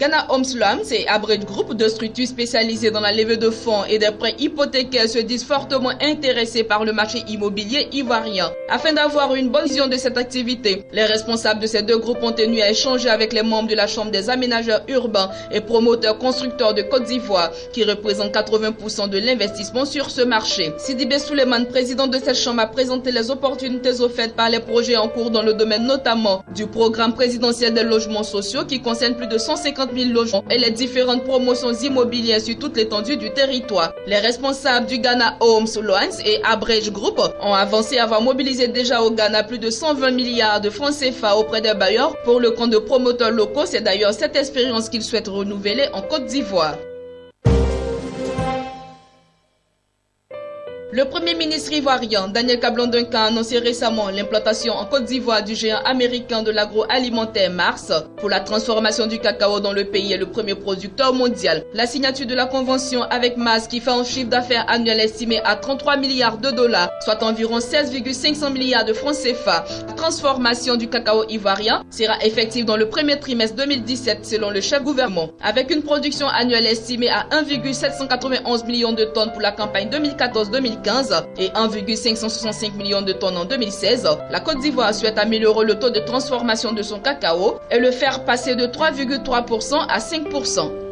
Ghana Homes Loans et Abridge Group, deux structures spécialisées dans la levée de fonds et des prêts hypothécaires, se disent fortement intéressés par le marché immobilier ivoirien. Afin d'avoir une bonne vision de cette activité, les responsables de ces deux groupes ont tenu à échanger avec les membres de la Chambre des aménageurs urbains et promoteurs constructeurs de Côte d'Ivoire, qui représentent 80% de l'investissement sur ce marché. Sidibé Souleymane, président de cette chambre, a présenté les opportunités offertes par les projets en cours dans le domaine notamment du programme présidentiel des logements sociaux qui concerne plus de 150 000 logements et les différentes promotions immobilières sur toute l'étendue du territoire. Les responsables du Ghana Homes Loans et Abridge Group ont avancé avoir mobilisé déjà au Ghana plus de 120 milliards de francs CFA auprès des bailleurs pour le compte de promoteurs locaux. C'est d'ailleurs cette expérience qu'ils souhaitent renouveler en Côte d'Ivoire. Le Premier ministre ivoirien, Daniel Kablan-Duncan, a annoncé récemment l'implantation en Côte d'Ivoire du géant américain de l'agroalimentaire Mars pour la transformation du cacao dont le pays est le premier producteur mondial. La signature de la convention avec Mars, qui fait un chiffre d'affaires annuel estimé à 33 milliards de dollars, soit environ 16,500 milliards de francs CFA. La transformation du cacao ivoirien sera effective dans le premier trimestre 2017 selon le chef gouvernement. Avec une production annuelle estimée à 1,791 millions de tonnes pour la campagne 2014-2015, et 1,565 millions de tonnes en 2016, la Côte d'Ivoire souhaite améliorer le taux de transformation de son cacao et le faire passer de 3,3% à 5%.